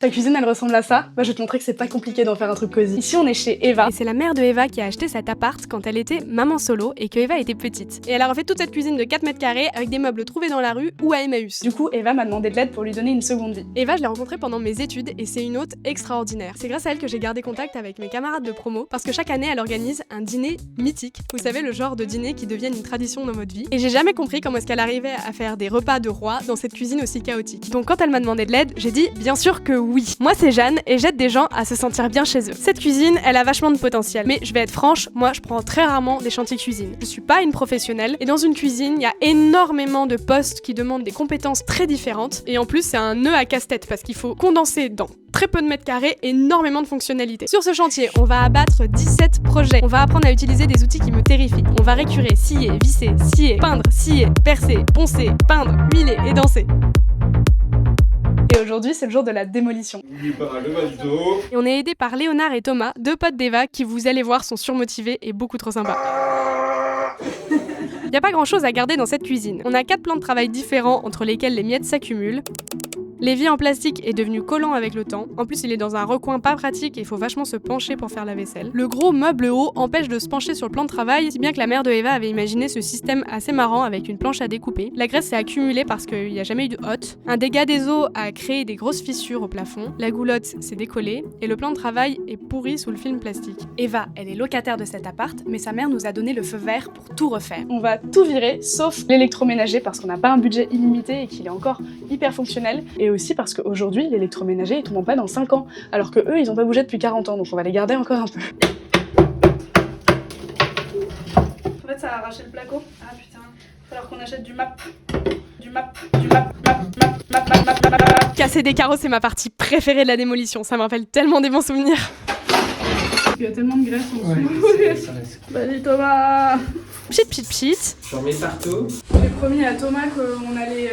Ta cuisine elle ressemble à ça? Bah je vais te montrer que c'est pas compliqué d'en faire un truc cosy. Ici on est chez Eva. Et c'est la mère de Eva qui a acheté cet appart quand elle était maman solo et que Eva était petite. Et elle a refait toute cette cuisine de 4 mètres carrés avec des meubles trouvés dans la rue ou à Emmaüs. Du coup Eva m'a demandé de l'aide pour lui donner une seconde vie. Eva, je l'ai rencontrée pendant mes études et c'est une hôte extraordinaire. C'est grâce à elle que j'ai gardé contact avec mes camarades de promo parce que chaque année elle organise un dîner mythique. Vous savez, le genre de dîner qui devienne une tradition dans votre vie. Et j'ai jamais compris comment est-ce qu'elle arrivait à faire des repas de roi dans cette cuisine aussi chaotique. Donc quand elle m'a demandé de l'aide, j'ai dit bien sûr que oui. Moi c'est Jeanne et j'aide des gens à se sentir bien chez eux. Cette cuisine, elle a vachement de potentiel. Mais je vais être franche, moi je prends très rarement des chantiers cuisine. Je suis pas une professionnelle et dans une cuisine, il y a énormément de postes qui demandent des compétences très différentes. Et en plus, c'est un nœud à casse-tête parce qu'il faut condenser dans très peu de mètres carrés, énormément de fonctionnalités. Sur ce chantier, on va abattre 17 projets. On va apprendre à utiliser des outils qui me terrifient. On va récurer, scier, visser, scier, peindre, scier, percer, poncer, peindre, huiler et danser. Et aujourd'hui, c'est le jour de la démolition. N'oublie pas le McDo. Et on est aidé par Léonard et Thomas, deux potes d'Eva qui, vous allez voir, sont surmotivés et beaucoup trop sympas. Il n'y a pas grand chose à garder dans cette cuisine. On a 4 plans de travail différents entre lesquels les miettes s'accumulent. L'évier en plastique est devenu collant avec le temps. En plus, il est dans un recoin pas pratique et il faut vachement se pencher pour faire la vaisselle. Le gros meuble haut empêche de se pencher sur le plan de travail, si bien que la mère de Eva avait imaginé ce système assez marrant avec une planche à découper. La graisse s'est accumulée parce qu'il n'y a jamais eu de hotte. Un dégât des eaux a créé des grosses fissures au plafond. La goulotte s'est décollée et le plan de travail est pourri sous le film plastique. Eva, elle est locataire de cet appart, mais sa mère nous a donné le feu vert pour tout refaire. On va tout virer, sauf l'électroménager, parce qu'on n'a pas un budget illimité et qu'il est encore hyper fonctionnel. Et aussi parce qu'aujourd'hui, l'électroménager, il tombe en panne dans 5 ans, alors que eux, ils ont pas bougé depuis 40 ans, donc on va les garder encore un peu. En fait, ça a arraché le placo. Ah putain, il va falloir qu'on achète du map. Du map. Casser des carreaux, c'est ma partie préférée de la démolition. Ça me rappelle tellement des bons souvenirs. Il y a tellement de graisse en dessous. Ouais, ça reste. Vas-y Thomas. Pchit, pchit, pchit. J'en mets partout. J'ai promis à Thomas qu'on allait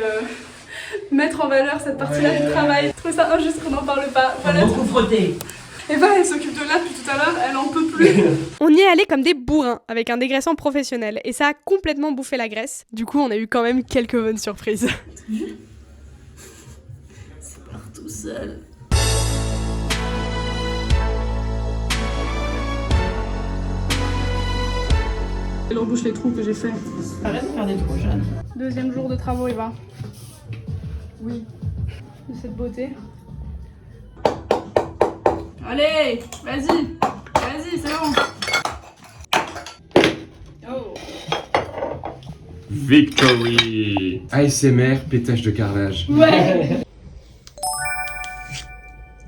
mettre en valeur cette partie-là du travail. Je trouve ça injuste qu'on n'en parle pas. Voilà. Beaucoup frotter. Eva, elle s'occupe de là depuis tout à l'heure, elle en peut plus. On y est allé comme des bourrins, avec un dégraissant professionnel, et ça a complètement bouffé la graisse. Du coup, on a eu quand même quelques bonnes surprises. Ça part tout seul. Elle rebouche les trous que j'ai fait. Arrête de faire des trous, Jeanne. Deuxième jour de travaux, Eva. Oui. De cette beauté. Allez, vas-y, c'est bon. Oh. Victory! ASMR, pétage de carrelage. Ouais.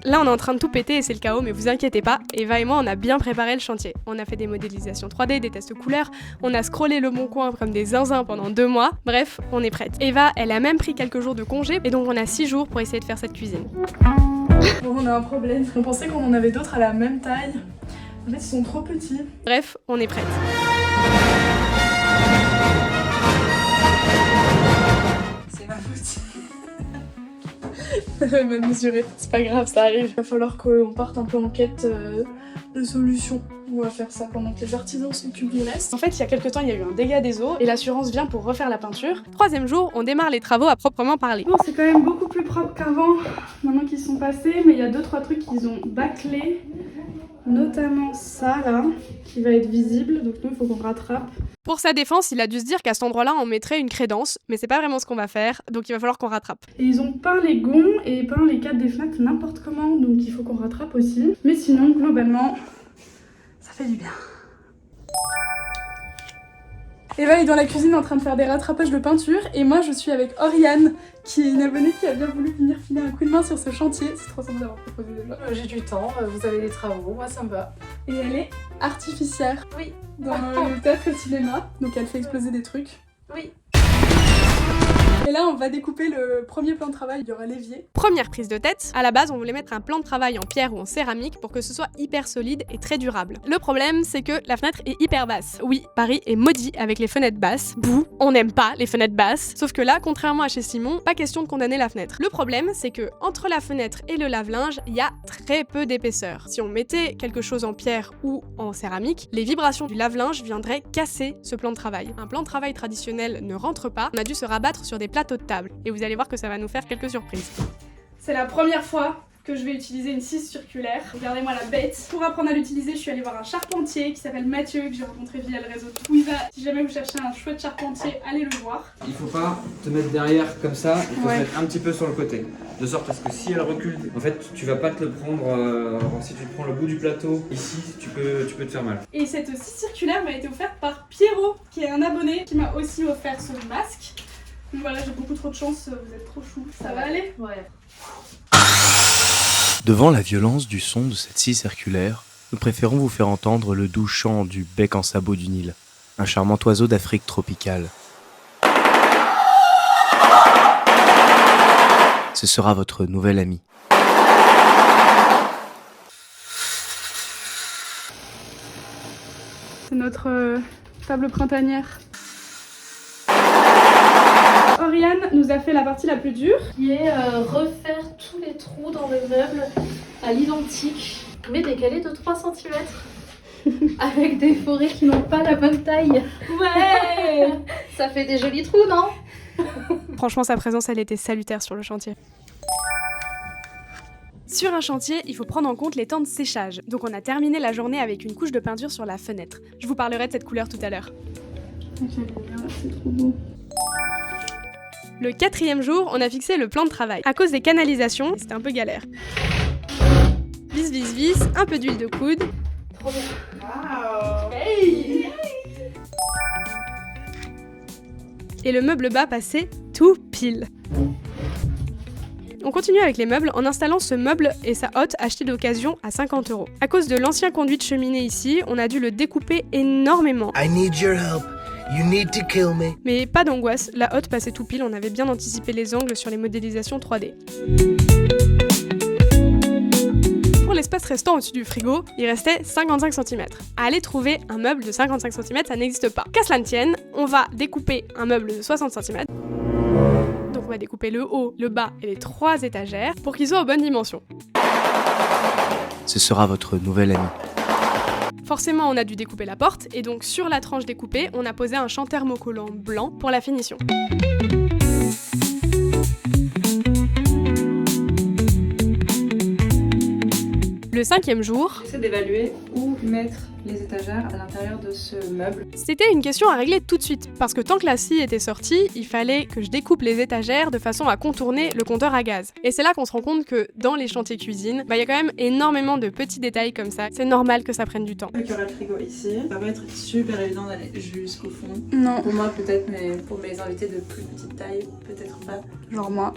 Là, on est en train de tout péter et c'est le chaos, mais vous inquiétez pas, Eva et moi, on a bien préparé le chantier. On a fait des modélisations 3D, des tests couleurs, on a scrollé le bon coin comme des zinzins pendant 2 mois. Bref, on est prête. Eva, elle a même pris quelques jours de congé, et donc on a 6 jours pour essayer de faire cette cuisine. Bon, on a un problème. On pensait qu'on en avait d'autres à la même taille. En fait, ils sont trop petits. Bref, on est prête. C'est ma faute. Elle m'a mesuré. C'est pas grave, ça arrive. Il va falloir qu'on parte un peu en quête de solutions. On va faire ça pendant que les artisans s'occupent du reste. En fait, il y a quelques temps, il y a eu un dégât des eaux et l'assurance vient pour refaire la peinture. 3e jour, on démarre les travaux à proprement parler. Bon, c'est quand même beaucoup plus propre qu'avant, maintenant qu'ils sont passés, mais il y a 2-3 trucs qu'ils ont bâclés. Notamment ça là, qui va être visible, donc nous il faut qu'on rattrape. Pour sa défense, il a dû se dire qu'à cet endroit-là, on mettrait une crédence, mais c'est pas vraiment ce qu'on va faire, donc il va falloir qu'on rattrape. Et ils ont peint les gonds et peint les cadres des fenêtres n'importe comment, donc il faut qu'on rattrape aussi. Mais sinon, globalement, ça fait du bien. Eva est dans la cuisine en train de faire des rattrapages de peinture et moi je suis avec Oriane, qui est une abonnée qui a bien voulu venir filer un coup de main sur ce chantier. C'est trop sympa d'avoir proposé déjà. J'ai du temps, vous avez des travaux, moi ça me va. Et elle est artificière. Oui. Dans le théâtre et le cinéma, donc elle fait exploser des trucs. Oui. Et là, on va découper le premier plan de travail, il y aura l'évier. Première prise de tête, à la base on voulait mettre un plan de travail en pierre ou en céramique pour que ce soit hyper solide et très durable. Le problème c'est que la fenêtre est hyper basse. Oui, Paris est maudit avec les fenêtres basses. Bouh, on n'aime pas les fenêtres basses. Sauf que là, contrairement à chez Simon, pas question de condamner la fenêtre. Le problème c'est que entre la fenêtre et le lave-linge, il y a très peu d'épaisseur. Si on mettait quelque chose en pierre ou en céramique, les vibrations du lave-linge viendraient casser ce plan de travail. Un plan de travail traditionnel ne rentre pas, on a dû se rabattre sur des plateaux de table. Et vous allez voir que ça va nous faire quelques surprises. C'est la première fois que je vais utiliser une scie circulaire. Regardez-moi la bête. Pour apprendre à l'utiliser, je suis allée voir un charpentier qui s'appelle Mathieu, que j'ai rencontré via le réseau Twiza. Si jamais vous cherchez un chouette charpentier, allez le voir. Il faut pas te mettre derrière comme ça, il faut te mettre un petit peu sur le côté. De sorte à ce que si elle recule, en fait tu vas pas te le prendre, si tu te prends le bout du plateau, ici tu peux te faire mal. Et cette scie circulaire m'a été offerte par Pierrot, qui est un abonné, qui m'a aussi offert ce masque. Donc voilà, j'ai beaucoup trop de chance, vous êtes trop chou. Ça va aller? Ouais. Devant la violence du son de cette scie circulaire, nous préférons vous faire entendre le doux chant du bec en sabot du Nil, un charmant oiseau d'Afrique tropicale. Ce sera votre nouvel ami. C'est notre table printanière. Oriane nous a fait la partie la plus dure. Qui est refaire tous les trous dans le meuble à l'identique, mais décalé de 3 cm. Avec des forêts qui n'ont pas la bonne taille. Ouais. Ça fait des jolis trous, non? Franchement, sa présence, elle était salutaire sur le chantier. Sur un chantier, il faut prendre en compte les temps de séchage. Donc on a terminé la journée avec une couche de peinture sur la fenêtre. Je vous parlerai de cette couleur tout à l'heure. C'est trop beau. Le 4e jour, on a fixé le plan de travail. À cause des canalisations, c'était un peu galère. Vis, vis, vis, un peu d'huile de coude. Trop bien. Wow. Hey. Et le meuble bas passait tout pile. On continue avec les meubles en installant ce meuble et sa hotte achetée d'occasion à 50 €. À cause de l'ancien conduit de cheminée ici, on a dû le découper énormément. I need your help. You need to kill me. Mais pas d'angoisse, la hotte passait tout pile, on avait bien anticipé les angles sur les modélisations 3D. Pour l'espace restant au-dessus du frigo, il restait 55 cm. À aller trouver un meuble de 55 cm, ça n'existe pas. Qu'à cela ne tienne, on va découper un meuble de 60 cm. Donc on va découper le haut, le bas et les 3 étagères pour qu'ils soient aux bonnes dimensions. Ce sera votre nouvel ami. Forcément, on a dû découper la porte, et donc sur la tranche découpée, on a posé un champ thermocollant blanc pour la finition. Le 5e jour, J'essaie d'évaluer où mettre les étagères à l'intérieur de ce meuble. c'était une question à régler tout de suite, parce que tant que la scie était sortie, il fallait que je découpe les étagères de façon à contourner le compteur à gaz. Et c'est là qu'on se rend compte que dans les chantiers cuisine, y a quand même énormément de petits détails comme ça. C'est normal que ça prenne du temps. Vu qu'il y aura le frigo ici, ça va être super évident d'aller jusqu'au fond. Non, Pour moi peut-être, mais pour mes invités de plus petite taille, peut-être pas. genre moi.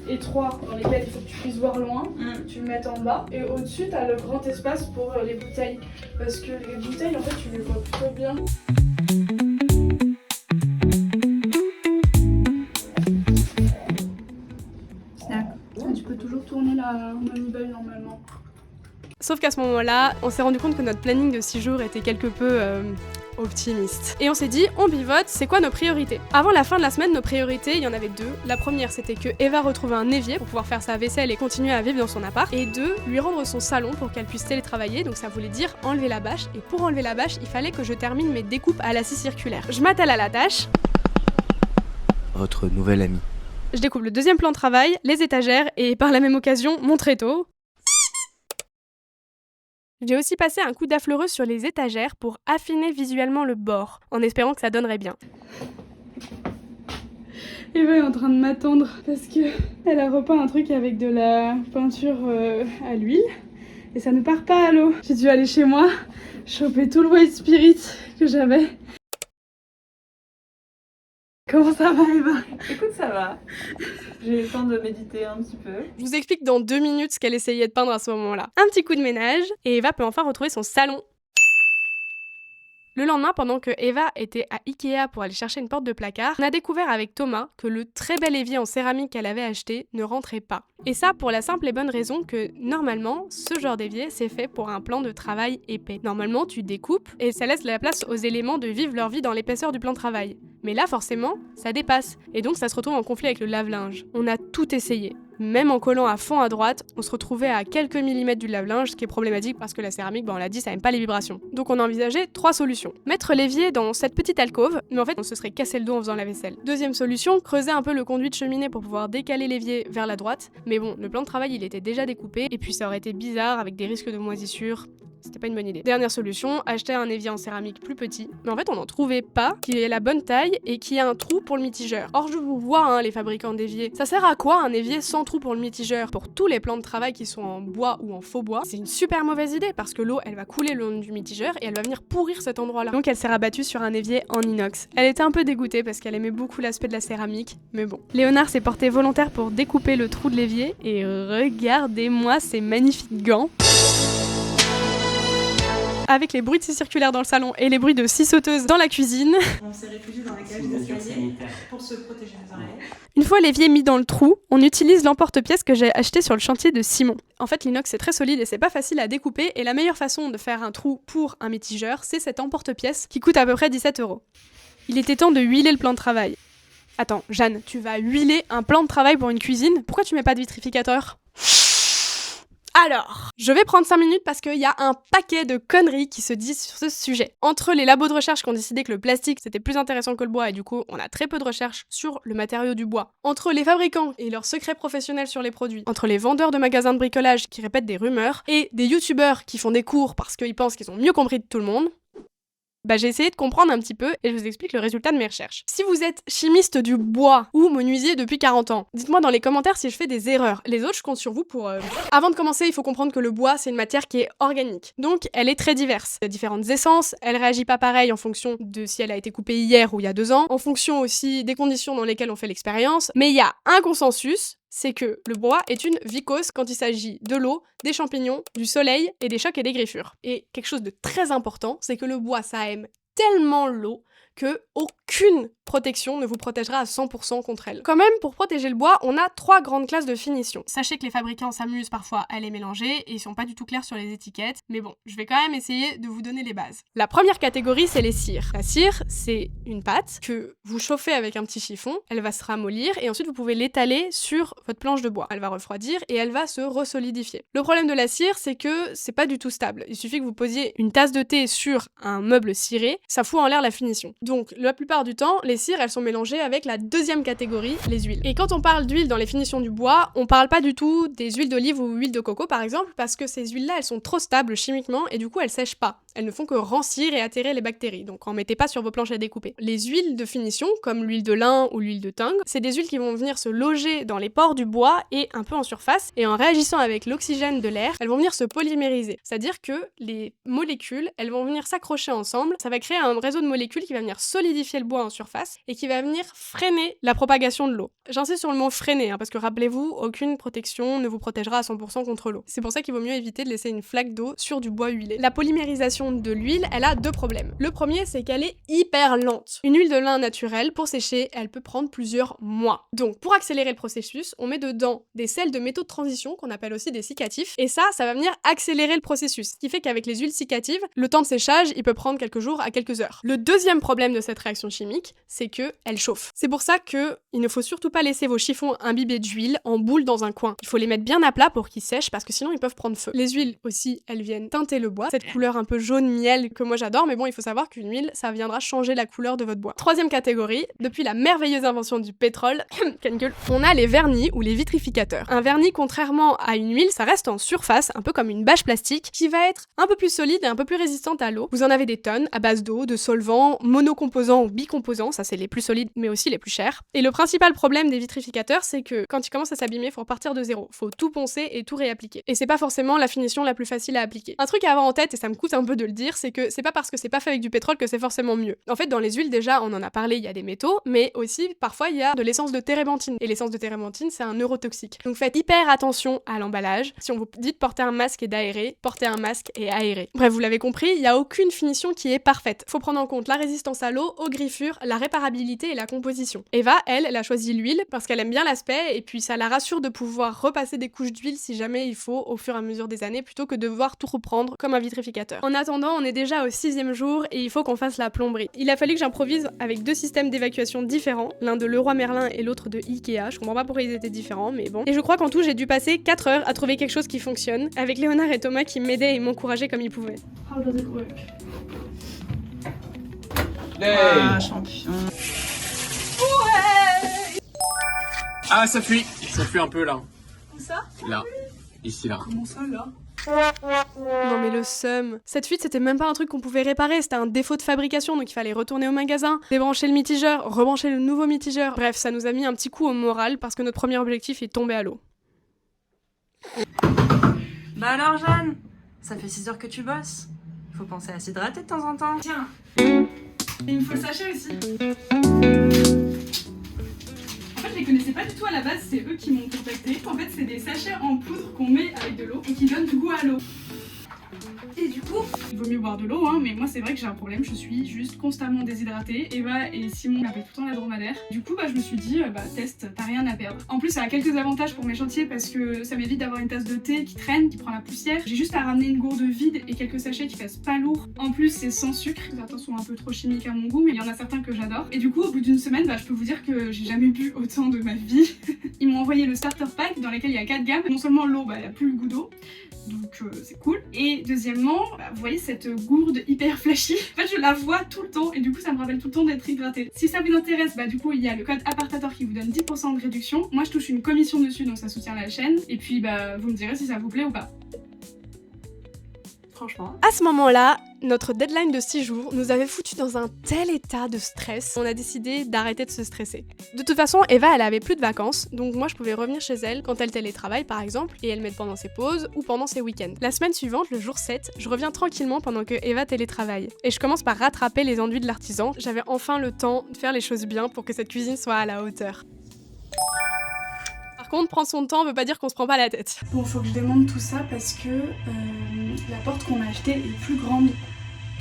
Étroit dans lesquels il faut que tu puisses voir loin, tu le mets en bas et au-dessus t'as le grand espace pour les bouteilles parce que les bouteilles en fait tu les vois plutôt bien. Tu peux toujours tourner la manivelle normalement. Sauf qu'à ce moment-là, on s'est rendu compte que notre planning de 6 jours était quelque peu optimiste. Et on s'est dit, on pivote, c'est quoi nos priorités? Avant la fin de la semaine, nos priorités, il y en avait 2. La première, c'était que Eva retrouve un évier pour pouvoir faire sa vaisselle et continuer à vivre dans son appart. Et 2, lui rendre son salon pour qu'elle puisse télétravailler, donc ça voulait dire enlever la bâche. Et pour enlever la bâche, il fallait que je termine mes découpes à la scie circulaire. Je m'attelle à la tâche. Votre nouvel ami. Je découpe le 2e plan de travail, les étagères et par la même occasion, mon tréteau. J'ai aussi passé un coup d'affleureuse sur les étagères pour affiner visuellement le bord, en espérant que ça donnerait bien. Eva est en train de m'attendre parce que elle a repeint un truc avec de la peinture à l'huile et ça ne part pas à l'eau. J'ai dû aller chez moi, choper tout le white spirit que j'avais. Comment ça va Eva? Écoute, ça va. J'ai eu le temps de méditer un petit peu. Je vous explique dans 2 minutes ce qu'elle essayait de peindre à ce moment-là. Un petit coup de ménage, et Eva peut enfin retrouver son salon. Le lendemain, pendant que Eva était à Ikea pour aller chercher une porte de placard, on a découvert avec Thomas que le très bel évier en céramique qu'elle avait acheté ne rentrait pas. Et ça pour la simple et bonne raison que, normalement, ce genre d'évier, c'est fait pour un plan de travail épais. Normalement, tu découpes et ça laisse la place aux éléments de vivre leur vie dans l'épaisseur du plan de travail. Mais là, forcément, ça dépasse. Et donc, ça se retrouve en conflit avec le lave-linge. On a tout essayé. Même en collant à fond à droite, on se retrouvait à quelques millimètres du lave-linge, ce qui est problématique parce que la céramique, on l'a dit, ça aime pas les vibrations. Donc on a envisagé 3 solutions. Mettre l'évier dans cette petite alcôve, mais en fait on se serait cassé le dos en faisant la vaisselle. Deuxième solution, creuser un peu le conduit de cheminée pour pouvoir décaler l'évier vers la droite. Mais bon, le plan de travail il était déjà découpé, et puis ça aurait été bizarre avec des risques de moisissure. C'était pas une bonne idée. Dernière solution, acheter un évier en céramique plus petit. Mais en fait, on n'en trouvait pas qui ait la bonne taille et qui a un trou pour le mitigeur. Or, je vous vois, les fabricants d'éviers. Ça sert à quoi un évier sans trou pour le mitigeur? Pour tous les plans de travail qui sont en bois ou en faux bois, c'est une super mauvaise idée parce que l'eau, elle va couler le long du mitigeur et elle va venir pourrir cet endroit-là. Donc, elle s'est rabattue sur un évier en inox. Elle était un peu dégoûtée parce qu'elle aimait beaucoup l'aspect de la céramique, mais bon. Léonard s'est porté volontaire pour découper le trou de l'évier et regardez-moi ces magnifiques gants. Avec les bruits de scie circulaire dans le salon et les bruits de scie sauteuse dans la cuisine. On s'est réfugié dans la cage d'escalier pour se protéger les oreilles. Une fois l'évier mis dans le trou, on utilise l'emporte-pièce que j'ai acheté sur le chantier de Simon. En fait, l'inox c'est très solide et c'est pas facile à découper, et la meilleure façon de faire un trou pour un mitigeur, c'est cet emporte-pièce qui coûte à peu près 17 €. Il était temps de huiler le plan de travail. Attends, Jeanne, tu vas huiler un plan de travail pour une cuisine? Pourquoi tu mets pas de vitrificateur? Alors, je vais prendre 5 minutes parce qu'il y a un paquet de conneries qui se disent sur ce sujet. Entre les labos de recherche qui ont décidé que le plastique c'était plus intéressant que le bois et du coup on a très peu de recherche sur le matériau du bois. Entre les fabricants et leurs secrets professionnels sur les produits. Entre les vendeurs de magasins de bricolage qui répètent des rumeurs et des youtubeurs qui font des cours parce qu'ils pensent qu'ils ont mieux compris de tout le monde. J'ai essayé de comprendre un petit peu et je vous explique le résultat de mes recherches. Si vous êtes chimiste du bois ou menuisier depuis 40 ans, dites-moi dans les commentaires si je fais des erreurs. Les autres, je compte sur vous pour... Avant de commencer, il faut comprendre que le bois, c'est une matière qui est organique. Donc, elle est très diverse. Il y a différentes essences, elle réagit pas pareil en fonction de si elle a été coupée hier ou il y a 2 ans, en fonction aussi des conditions dans lesquelles on fait l'expérience. Mais il y a un consensus, c'est que le bois est une vicose quand il s'agit de l'eau, des champignons, du soleil et des chocs et des griffures. Et quelque chose de très important, c'est que le bois, ça aime tellement l'eau que aucune protection ne vous protégera à 100% contre elle. Quand même, pour protéger le bois, on a 3 grandes classes de finition. Sachez que les fabricants s'amusent parfois à les mélanger et ils sont pas du tout clairs sur les étiquettes, mais bon, je vais quand même essayer de vous donner les bases. La première catégorie, c'est les cires. La cire, c'est une pâte que vous chauffez avec un petit chiffon, elle va se ramollir et ensuite vous pouvez l'étaler sur votre planche de bois. Elle va refroidir et elle va se resolidifier. Le problème de la cire, c'est que c'est pas du tout stable. Il suffit que vous posiez une tasse de thé sur un meuble ciré, ça fout en l'air la finition. Donc, la plupart du temps, les cires, elles sont mélangées avec la deuxième catégorie, les huiles. Et quand on parle d'huile dans les finitions du bois, on parle pas du tout des huiles d'olive ou huile de coco par exemple, parce que ces huiles-là, elles sont trop stables chimiquement et du coup, elles sèchent pas. Elles ne font que rancir et atterrer les bactéries, donc en mettez pas sur vos planches à découper. Les huiles de finition, comme l'huile de lin ou l'huile de tung, c'est des huiles qui vont venir se loger dans les pores du bois et un peu en surface, et en réagissant avec l'oxygène de l'air, elles vont venir se polymériser. C'est-à-dire que les molécules, elles vont venir s'accrocher ensemble, ça va créer un réseau de molécules qui va venir solidifier le bois en surface et qui va venir freiner la propagation de l'eau. J'insiste sur le mot freiner, parce que rappelez-vous, aucune protection ne vous protégera à 100% contre l'eau. C'est pour ça qu'il vaut mieux éviter de laisser une flaque d'eau sur du bois huilé. La polymérisation de l'huile, elle a 2 problèmes. Le premier, c'est qu'elle est hyper lente. Une huile de lin naturelle, pour sécher, elle peut prendre plusieurs mois. Donc, pour accélérer le processus, on met dedans des sels de métaux de transition, qu'on appelle aussi des cicatifs, et ça va venir accélérer le processus. Ce qui fait qu'avec les huiles cicatives, le temps de séchage, il peut prendre quelques jours à quelques heures. Le deuxième problème de cette réaction chimique, c'est que elle chauffe. C'est pour ça que il ne faut surtout pas laisser vos chiffons imbibés d'huile en boule dans un coin. Il faut les mettre bien à plat pour qu'ils sèchent, parce que sinon ils peuvent prendre feu. Les huiles aussi, elles viennent teinter le bois, cette couleur un peu jaune miel que moi j'adore, mais bon, il faut savoir qu'une huile, ça viendra changer la couleur de votre bois. Troisième catégorie, depuis la merveilleuse invention du pétrole, on a les vernis ou les vitrificateurs. Un vernis, contrairement à une huile, ça reste en surface, un peu comme une bâche plastique, qui va être un peu plus solide et un peu plus résistante à l'eau. Vous en avez des tonnes, à base d'eau, de solvants, monocomposants ou bicomposants, ça c'est les plus solides mais aussi les plus chers. Et le principal problème des vitrificateurs, c'est que quand ils commencent à s'abîmer, faut repartir de zéro. Faut tout poncer et tout réappliquer. Et c'est pas forcément la finition la plus facile à appliquer. Un truc à avoir en tête, et ça me coûte un peu de le dire, c'est que c'est pas parce que c'est pas fait avec du pétrole que c'est forcément mieux. En fait, dans les huiles, déjà, on en a parlé, il y a des métaux, mais aussi, parfois, il y a de l'essence de térébenthine. Et l'essence de térébenthine, c'est un neurotoxique. Donc faites hyper attention à l'emballage. Si on vous dit de porter un masque et d'aérer, portez un masque et aérez. Bref, vous l'avez compris, il y a aucune finition qui est parfaite. Faut prendre en compte la résistance à l'eau, aux griffures, la réparabilité et la composition. Eva, elle a choisi l'huile parce qu'elle aime bien l'aspect et puis ça la rassure de pouvoir repasser des couches d'huile si jamais il faut au fur et à mesure des années plutôt que de devoir tout reprendre comme un vitrificateur. En attendant, attendant, on est déjà au 6e jour et il faut qu'on fasse la plomberie. Il a fallu que j'improvise avec 2 systèmes d'évacuation différents, l'un de Leroy Merlin et l'autre de Ikea. Je comprends pas pourquoi ils étaient différents, mais bon. Et je crois qu'en tout, j'ai dû passer 4 heures à trouver quelque chose qui fonctionne, avec Léonard et Thomas qui m'aidaient et m'encourageaient comme ils pouvaient. How does it work? Ah, champion. Ah, ça fuit un peu là. Où ça? Là, ici là. Comment ça là? Non mais le seum. Cette fuite c'était même pas un truc qu'on pouvait réparer, c'était un défaut de fabrication donc il fallait retourner au magasin, débrancher le mitigeur, rebrancher le nouveau mitigeur. Bref, ça nous a mis un petit coup au moral parce que notre premier objectif est tombé à l'eau. Bah alors Jeanne, ça fait 6 heures que tu bosses. Faut penser à s'hydrater de temps en temps. Tiens, il me faut le sachet aussi. En fait, je les connaissais pas du tout à la base, c'est eux qui m'ont contacté. En fait, c'est des sachets en poudre qu'on met avec de l'eau et qui donnent du goût à l'eau. Et du coup, il vaut mieux boire de l'eau, hein, mais moi c'est vrai que j'ai un problème, je suis juste constamment déshydratée. Eva et Simon m'appellent tout le temps la dromadaire. Du coup, je me suis dit, test, t'as rien à perdre. En plus, ça a quelques avantages pour mes chantiers parce que ça m'évite d'avoir une tasse de thé qui traîne, qui prend la poussière. J'ai juste à ramener une gourde vide et quelques sachets qui fassent pas lourd. En plus, c'est sans sucre. Certains sont un peu trop chimiques à mon goût, mais il y en a certains que j'adore. Et du coup, au bout d'une semaine, je peux vous dire que j'ai jamais bu autant de ma vie. Ils m'ont envoyé le starter pack dans lequel il y a 4 gammes. Non seulement l'eau, il n'y a plus le goût d'eau. Donc c'est cool. Et deuxièmement, vous voyez cette gourde hyper flashy. En fait, je la vois tout le temps et du coup, ça me rappelle tout le temps d'être hydratée. Si ça vous intéresse, du coup, il y a le code Apartator qui vous donne 10% de réduction. Moi, je touche une commission dessus, donc ça soutient la chaîne. Et puis, vous me direz si ça vous plaît ou pas. Franchement. À ce moment-là, notre deadline de 6 jours nous avait foutu dans un tel état de stress, on a décidé d'arrêter de se stresser. De toute façon, Eva, elle avait plus de vacances, donc moi je pouvais revenir chez elle quand elle télétravaille par exemple, et elle m'aide pendant ses pauses ou pendant ses week-ends. La semaine suivante, le jour 7, je reviens tranquillement pendant que Eva télétravaille. Et je commence par rattraper les enduits de l'artisan, j'avais enfin le temps de faire les choses bien pour que cette cuisine soit à la hauteur. Par contre, prendre son temps veut pas dire qu'on se prend pas la tête. Bon, faut que je démonte tout ça parce que la porte qu'on a achetée est plus grande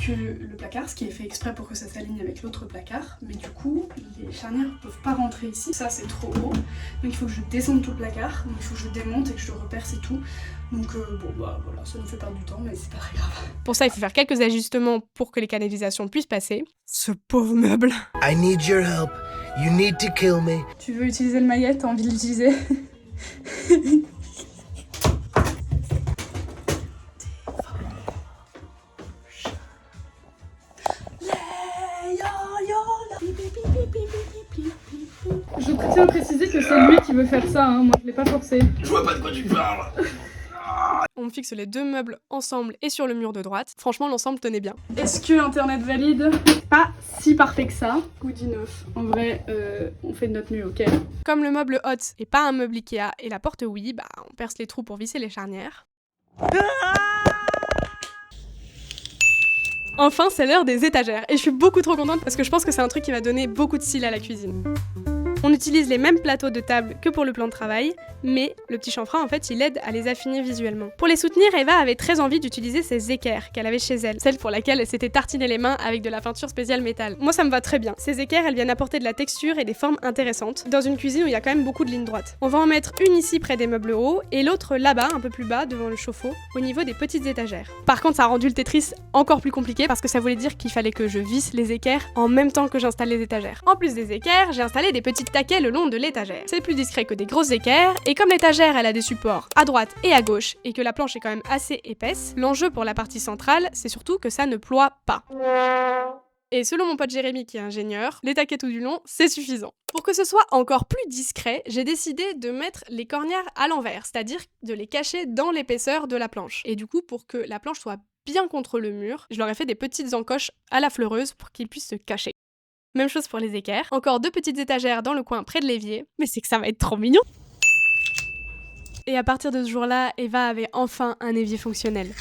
que le placard, ce qui est fait exprès pour que ça s'aligne avec l'autre placard, mais du coup les charnières ne peuvent pas rentrer ici, ça c'est trop haut, donc il faut que je descende tout le placard, donc il faut que je démonte et que je le reperce et tout, donc voilà, ça nous fait perdre du temps mais c'est pas très grave. Pour ça il faut faire quelques ajustements pour que les canalisations puissent passer. Ce pauvre meuble. I need your help. You need to kill me. Tu veux utiliser le maillet, t'as envie de l'utiliser? Je tiens à préciser que c'est lui qui veut faire ça, hein. Moi je l'ai pas forcé. Je vois pas de quoi tu parles. On fixe les 2 meubles ensemble et sur le mur de droite. Franchement, l'ensemble tenait bien. Est-ce que internet valide? Pas si parfait que ça. Goody neuf. En vrai, on fait de notre mieux, ok? Comme le meuble hot et pas un meuble Ikea et la porte oui, on perce les trous pour visser les charnières. Enfin, c'est l'heure des étagères et je suis beaucoup trop contente parce que je pense que c'est un truc qui va donner beaucoup de style à la cuisine. On utilise les mêmes plateaux de table que pour le plan de travail, mais le petit chanfrein en fait il aide à les affiner visuellement. Pour les soutenir, Eva avait très envie d'utiliser ces équerres qu'elle avait chez elle, celle pour laquelle elle s'était tartiné les mains avec de la peinture spéciale métal. Moi ça me va très bien. Ces équerres elles viennent apporter de la texture et des formes intéressantes dans une cuisine où il y a quand même beaucoup de lignes droites. On va en mettre une ici près des meubles hauts et l'autre là-bas, un peu plus bas devant le chauffe-eau, au niveau des petites étagères. Par contre ça a rendu le Tetris encore plus compliqué parce que ça voulait dire qu'il fallait que je visse les équerres en même temps que j'installe les étagères. En plus des équerres, j'ai installé des petites taquets le long de l'étagère. C'est plus discret que des grosses équerres, et comme l'étagère elle a des supports à droite et à gauche, et que la planche est quand même assez épaisse, l'enjeu pour la partie centrale, c'est surtout que ça ne ploie pas. Et selon mon pote Jérémy qui est ingénieur, les taquets tout du long, c'est suffisant. Pour que ce soit encore plus discret, j'ai décidé de mettre les cornières à l'envers, c'est-à-dire de les cacher dans l'épaisseur de la planche. Et du coup, pour que la planche soit bien contre le mur, je leur ai fait des petites encoches à la fleureuse pour qu'ils puissent se cacher. Même chose pour les équerres, encore 2 petites étagères dans le coin près de l'évier, mais c'est que ça va être trop mignon! Et à partir de ce jour-là, Eva avait enfin un évier fonctionnel.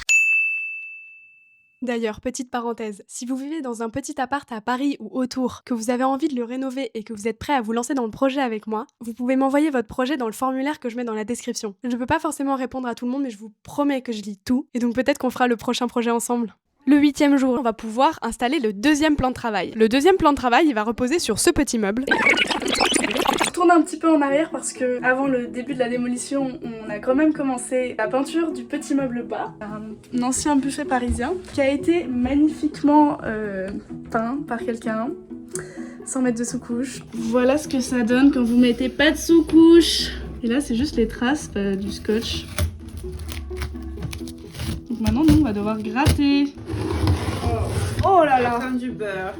D'ailleurs, petite parenthèse, si vous vivez dans un petit appart à Paris ou autour, que vous avez envie de le rénover et que vous êtes prêt à vous lancer dans le projet avec moi, vous pouvez m'envoyer votre projet dans le formulaire que je mets dans la description. Je ne peux pas forcément répondre à tout le monde, mais je vous promets que je lis tout, et donc peut-être qu'on fera le prochain projet ensemble. Le 8e jour, on va pouvoir installer le 2e plan de travail. Le 2e plan de travail, il va reposer sur ce petit meuble. retourne un petit peu en arrière parce que avant le début de la démolition, on a quand même commencé la peinture du petit meuble bas, un ancien buffet parisien qui a été magnifiquement peint par quelqu'un, sans mettre de sous-couche. Voilà ce que ça donne quand vous mettez pas de sous-couche. Et là, c'est juste les traces du scotch. Donc maintenant, nous, on va devoir gratter. Oh là là! Comme du beurre.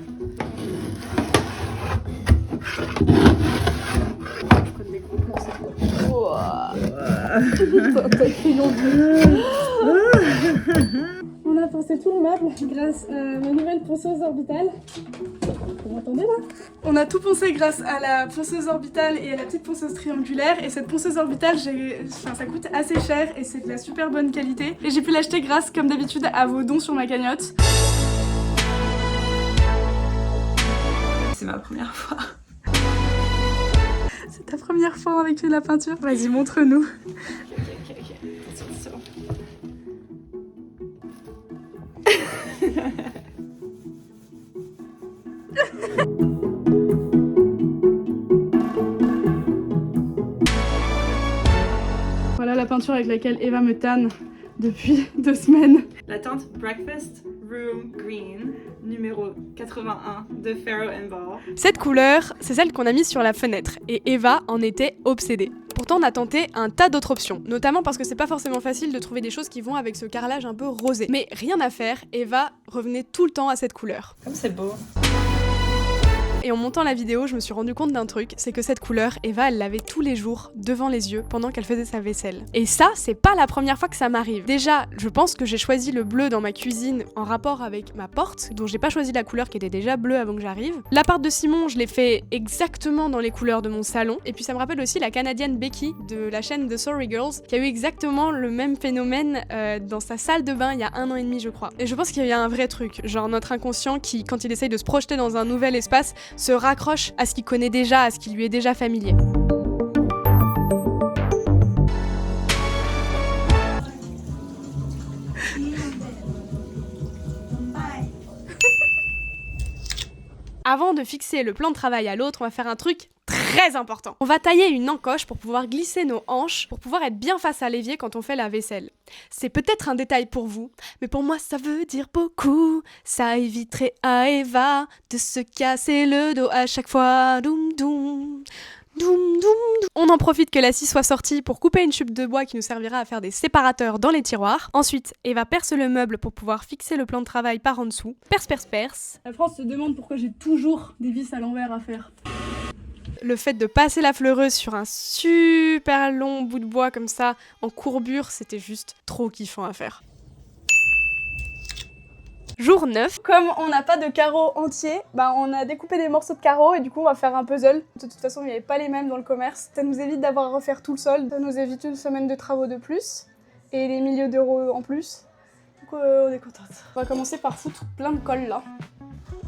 On a poncé tout le meuble grâce à ma nouvelle ponceuse orbitale. Vous m'entendez là? On a tout poncé grâce à la ponceuse orbitale et à la petite ponceuse triangulaire. Et cette ponceuse orbitale, ça coûte assez cher et c'est de la super bonne qualité. Et j'ai pu l'acheter grâce, comme d'habitude, à vos dons sur ma cagnotte. C'est ma première fois. C'est ta première fois avec la peinture? Vas-y, montre-nous. Ok. C'est bon. Voilà la peinture avec laquelle Eva me tanne depuis 2 semaines. La teinte Breakfast Room Green, numéro 81 de Farrow & Ball. Cette couleur, c'est celle qu'on a mise sur la fenêtre, et Eva en était obsédée. Pourtant, on a tenté un tas d'autres options, notamment parce que c'est pas forcément facile de trouver des choses qui vont avec ce carrelage un peu rosé. Mais rien à faire, Eva revenait tout le temps à cette couleur. Comme c'est beau. Et en montant la vidéo, je me suis rendu compte d'un truc, c'est que cette couleur, Eva, elle l'avait tous les jours devant les yeux pendant qu'elle faisait sa vaisselle. Et ça, c'est pas la première fois que ça m'arrive. Déjà, je pense que j'ai choisi le bleu dans ma cuisine en rapport avec ma porte, dont j'ai pas choisi la couleur qui était déjà bleue avant que j'arrive. L'appart de Simon, je l'ai fait exactement dans les couleurs de mon salon. Et puis ça me rappelle aussi la Canadienne Becky de la chaîne The Sorry Girls, qui a eu exactement le même phénomène dans sa salle de bain il y a 1 an et demi, je crois. Et je pense qu'il y a un vrai truc, genre notre inconscient qui, quand il essaye de se projeter dans un nouvel espace, se raccroche à ce qu'il connaît déjà, à ce qui lui est déjà familier. Avant de fixer le plan de travail à l'autre, on va faire un truc très important. On va tailler une encoche pour pouvoir glisser nos hanches, pour pouvoir être bien face à l'évier quand on fait la vaisselle. C'est peut-être un détail pour vous, mais pour moi ça veut dire beaucoup. Ça éviterait à Eva de se casser le dos à chaque fois. Doum doum. Doum, doum, doum. On en profite que la scie soit sortie pour couper une chute de bois qui nous servira à faire des séparateurs dans les tiroirs. Ensuite, Eva perce le meuble pour pouvoir fixer le plan de travail par en dessous. Perce, perce, perce. La France se demande pourquoi j'ai toujours des vis à l'envers à faire. Le fait de passer la fleureuse sur un super long bout de bois comme ça, en courbure, c'était juste trop kiffant à faire. Jour 9. Comme on n'a pas de carreaux entiers, on a découpé des morceaux de carreaux et du coup on va faire un puzzle. De toute façon il n'y avait pas les mêmes dans le commerce. Ça nous évite d'avoir à refaire tout le sol, ça nous évite une semaine de travaux de plus et des milliers d'euros en plus. Du coup on est contente. On va commencer par foutre plein de colle là.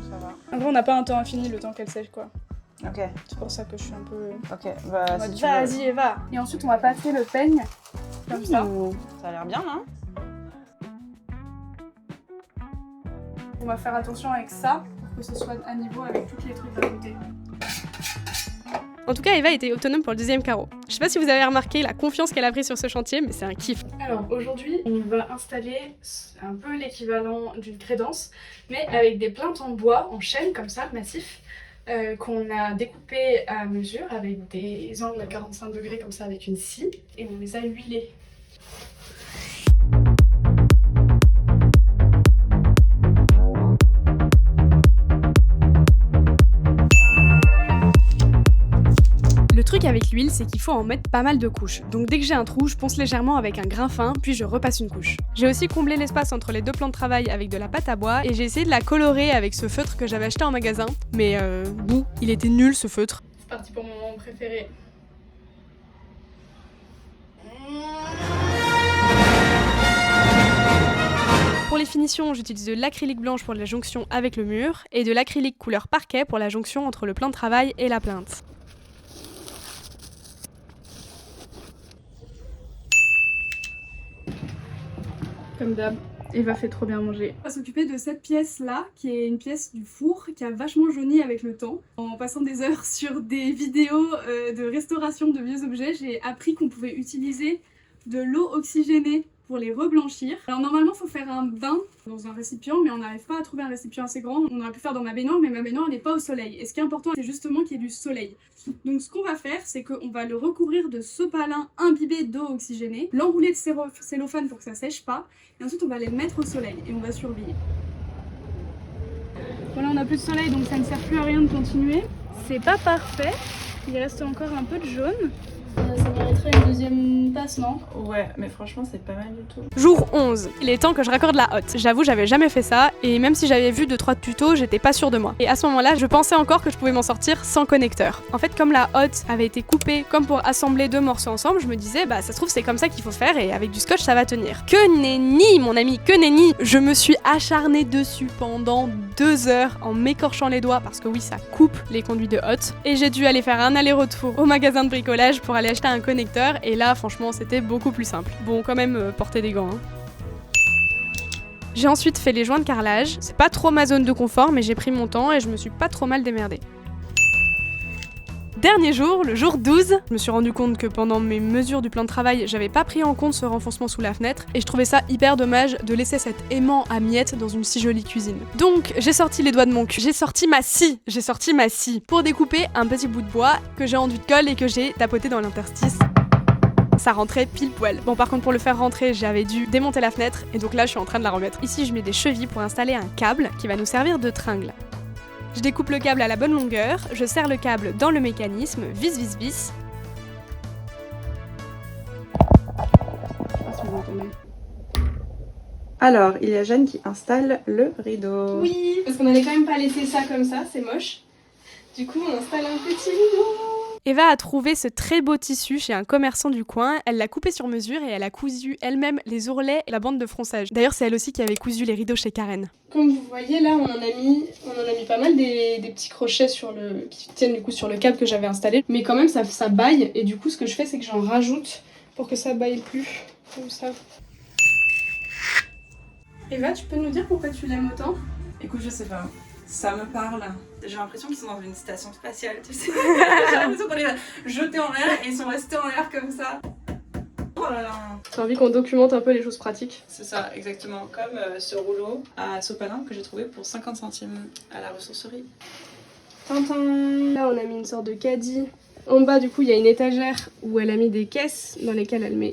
Ça va. En gros on n'a pas un temps infini, le temps qu'elle sèche quoi. Ok. C'est pour ça que je suis un peu... Ok, bah si tu veux. Vas-y Eva. Et ensuite on va passer le peigne, comme ça. Ça a l'air bien là. On va faire attention avec ça, pour que ce soit à niveau avec tous les trucs d'un côté. En tout cas, Eva était autonome pour le 2e carreau. Je sais pas si vous avez remarqué la confiance qu'elle a pris sur ce chantier, mais c'est un kiff. Alors aujourd'hui, on va installer un peu l'équivalent d'une crédence, mais avec des plaintes en bois, en chêne comme ça, massif, qu'on a découpé à mesure avec des angles à 45 degrés comme ça avec une scie, et on les a huilés. Le truc avec l'huile, c'est qu'il faut en mettre pas mal de couches. Donc dès que j'ai un trou, je ponce légèrement avec un grain fin, puis je repasse une couche. J'ai aussi comblé l'espace entre les 2 plans de travail avec de la pâte à bois, et j'ai essayé de la colorer avec ce feutre que j'avais acheté en magasin. Mais il était nul ce feutre. C'est parti pour mon moment préféré. Pour les finitions, j'utilise de l'acrylique blanche pour la jonction avec le mur, et de l'acrylique couleur parquet pour la jonction entre le plan de travail et la plinthe. Comme d'hab. Eva fait trop bien manger. On va s'occuper de cette pièce-là, qui est une pièce du four, qui a vachement jauni avec le temps. En passant des heures sur des vidéos de restauration de vieux objets, j'ai appris qu'on pouvait utiliser de l'eau oxygénée pour les reblanchir. Alors normalement il faut faire un bain dans un récipient, mais on n'arrive pas à trouver un récipient assez grand. On aurait pu faire dans ma baignoire, mais ma baignoire n'est pas au soleil. Et ce qui est important, c'est justement qu'il y ait du soleil. Donc ce qu'on va faire, c'est qu'on va le recouvrir de sopalin imbibé d'eau oxygénée, l'enrouler de cellophane pour que ça sèche pas, et ensuite on va les mettre au soleil et on va surveiller. Voilà, on n'a plus de soleil, donc ça ne sert plus à rien de continuer. C'est pas parfait, il reste encore un peu de jaune. Ça mériterait une deuxième passe, non? Ouais, mais franchement, c'est pas mal du tout. Jour 11. Il est temps que je raccorde la hotte. J'avoue, j'avais jamais fait ça, et même si j'avais vu 2-3 tutos, j'étais pas sûre de moi. Et à ce moment-là, je pensais encore que je pouvais m'en sortir sans connecteur. En fait, comme la hotte avait été coupée comme pour assembler 2 morceaux ensemble, je me disais, bah ça se trouve c'est comme ça qu'il faut faire, et avec du scotch ça va tenir. Que nenni, mon ami, que nenni! Je me suis acharnée dessus pendant 2 heures en m'écorchant les doigts, parce que oui, ça coupe les conduits de hotte, et j'ai dû aller faire un aller-retour au magasin de bricolage pour aller acheter un connecteur, et là franchement c'était beaucoup plus simple. Bon, quand même porter des gants, hein. J'ai ensuite fait les joints de carrelage. C'est pas trop ma zone de confort, mais j'ai pris mon temps et je me suis pas trop mal démerdée. Dernier jour, le jour 12, je me suis rendu compte que pendant mes mesures du plan de travail, j'avais pas pris en compte ce renfoncement sous la fenêtre, et je trouvais ça hyper dommage de laisser cet aimant à miettes dans une si jolie cuisine. Donc j'ai sorti les doigts de mon cul, j'ai sorti ma scie pour découper un petit bout de bois que j'ai enduit de colle et que j'ai tapoté dans l'interstice. Ça rentrait pile poil. Bon, par contre, pour le faire rentrer, j'avais dû démonter la fenêtre, et donc là je suis en train de la remettre. Ici je mets des chevilles pour installer un câble qui va nous servir de tringle. Je découpe le câble à la bonne longueur, je serre le câble dans le mécanisme, vis vis vis. Alors, il y a Jeanne qui installe le rideau. Oui, parce qu'on n'allait quand même pas laisser ça comme ça, c'est moche. Du coup, on installe un petit rideau. Eva a trouvé ce très beau tissu chez un commerçant du coin, elle l'a coupé sur mesure et elle a cousu elle-même les ourlets et la bande de fronçage. D'ailleurs, c'est elle aussi qui avait cousu les rideaux chez Karen. Comme vous voyez là, on en a mis pas mal des petits crochets qui tiennent du coup sur le câble que j'avais installé. Mais quand même ça baille, et du coup ce que je fais c'est que j'en rajoute pour que ça baille plus, comme ça. Eva, tu peux nous dire pourquoi tu l'aimes autant? Écoute, je sais pas. Ça me parle. J'ai l'impression qu'ils sont dans une station spatiale, tu sais. J'ai l'impression qu'on les a jetés en l'air et ils sont restés en l'air comme ça. Oh là là. T'as envie qu'on documente un peu les choses pratiques? C'est ça, exactement. Comme ce rouleau à sopalin que j'ai trouvé pour 50 centimes à la ressourcerie. Tintin. Là, on a mis une sorte de caddie. En bas, du coup, il y a une étagère où elle a mis des caisses dans lesquelles elle met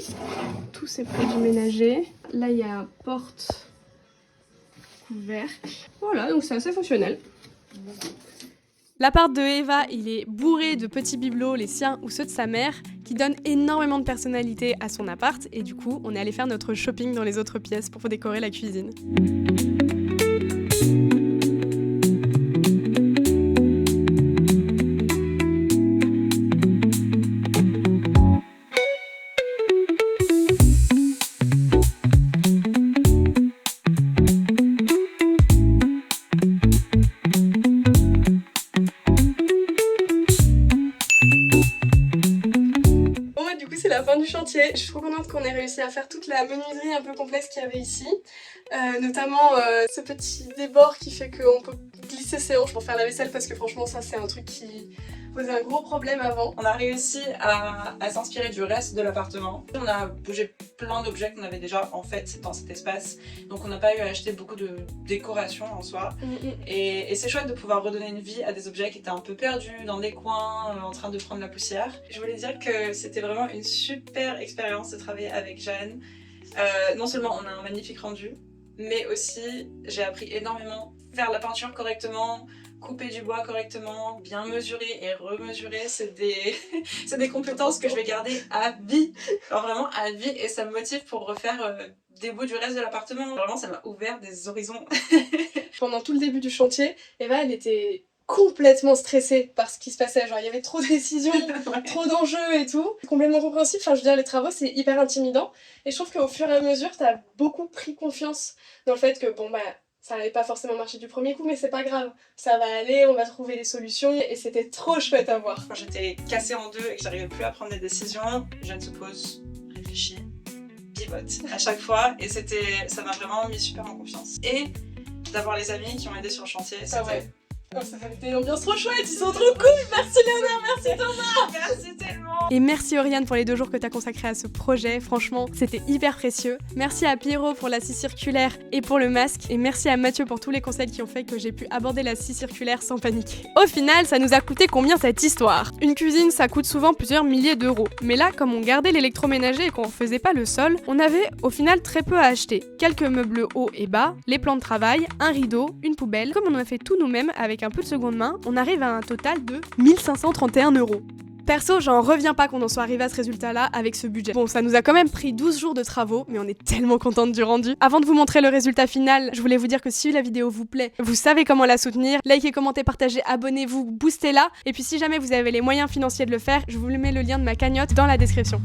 tous ses produits ménagers. Là, il y a un porte-couvercle. Voilà, donc c'est assez fonctionnel. L'appart de Eva, il est bourré de petits bibelots, les siens ou ceux de sa mère, qui donnent énormément de personnalité à son appart, et du coup, on est allé faire notre shopping dans les autres pièces pour décorer la cuisine. Je suis trop contente qu'on ait réussi à faire toute la menuiserie un peu complexe qu'il y avait ici. Notamment ce petit débord qui fait qu'on peut glisser ses hanches pour faire la vaisselle, parce que franchement ça c'est un truc qui posait un gros problème avant. On a réussi à s'inspirer du reste de l'appartement. On a bougé plein d'objets qu'on avait déjà en fait dans cet espace, donc on n'a pas eu à acheter beaucoup de décoration en soi. Et c'est chouette de pouvoir redonner une vie à des objets qui étaient un peu perdus dans des coins, en train de prendre la poussière. Je voulais dire que c'était vraiment une super expérience de travailler avec Jeanne. Non seulement on a un magnifique rendu, mais aussi j'ai appris énormément. Faire la peinture correctement, couper du bois correctement, bien mesurer et remesurer, c'est des compétences que je vais garder à vie. Alors vraiment à vie, et ça me motive pour refaire des bouts du reste de l'appartement. Vraiment ça m'a ouvert des horizons. Pendant tout le début du chantier, Eva elle était complètement stressée par ce qui se passait, genre il y avait trop de décisions, trop d'enjeux et tout. C'est complètement compréhensible, enfin je veux dire les travaux c'est hyper intimidant, et je trouve qu'au fur et à mesure t'as beaucoup pris confiance dans le fait que bon bah ça n'allait pas forcément marcher du premier coup, mais c'est pas grave, ça va aller, on va trouver des solutions, et c'était trop chouette à voir. Quand j'étais cassée en deux et que j'arrivais plus à prendre des décisions, Jeanne se pose, réfléchit, bibote à chaque fois et ça m'a vraiment mis super en confiance. Et d'avoir les amis qui ont aidé sur le chantier, c'était... Oh, ça a été une ambiance trop chouette, ils sont trop cool. Merci Léonard, merci Thomas. Merci tellement. Et merci Oriane pour les 2 jours que t'as consacré à ce projet, franchement c'était hyper précieux. Merci à Pierrot pour la scie circulaire et pour le masque, et merci à Mathieu pour tous les conseils qui ont fait que j'ai pu aborder la scie circulaire sans paniquer. Au final, ça nous a coûté combien cette histoire? Une cuisine, ça coûte souvent plusieurs milliers d'euros, mais là, comme on gardait l'électroménager et qu'on faisait pas le sol, on avait au final très peu à acheter. Quelques meubles hauts et bas, les plans de travail, un rideau, une poubelle. Comme on a fait tout nous-mêmes avec un peu de seconde main, on arrive à un total de 1531 €. Perso, j'en reviens pas qu'on en soit arrivé à ce résultat-là avec ce budget. Bon, ça nous a quand même pris 12 jours de travaux, mais on est tellement contente du rendu. Avant de vous montrer le résultat final, je voulais vous dire que si la vidéo vous plaît, vous savez comment la soutenir. Likez, commentez, partagez, abonnez-vous, boostez-la. Et puis si jamais vous avez les moyens financiers de le faire, je vous mets le lien de ma cagnotte dans la description.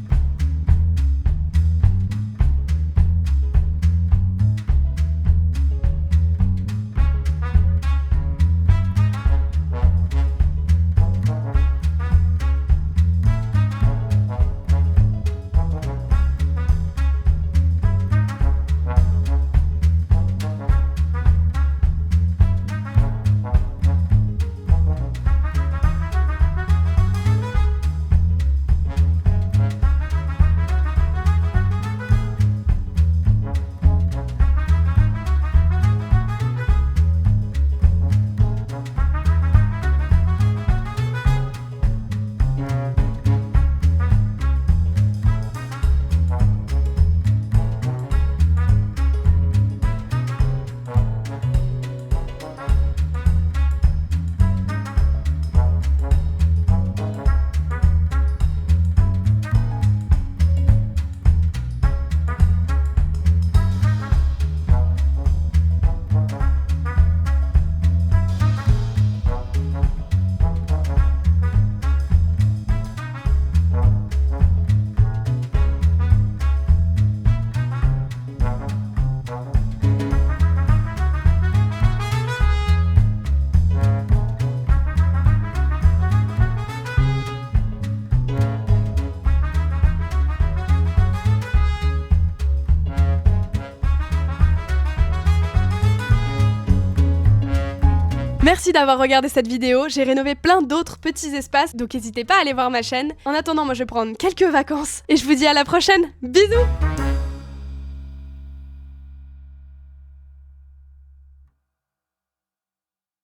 Merci d'avoir regardé cette vidéo, j'ai rénové plein d'autres petits espaces, donc n'hésitez pas à aller voir ma chaîne. En attendant, moi je vais prendre quelques vacances, et je vous dis à la prochaine, bisous!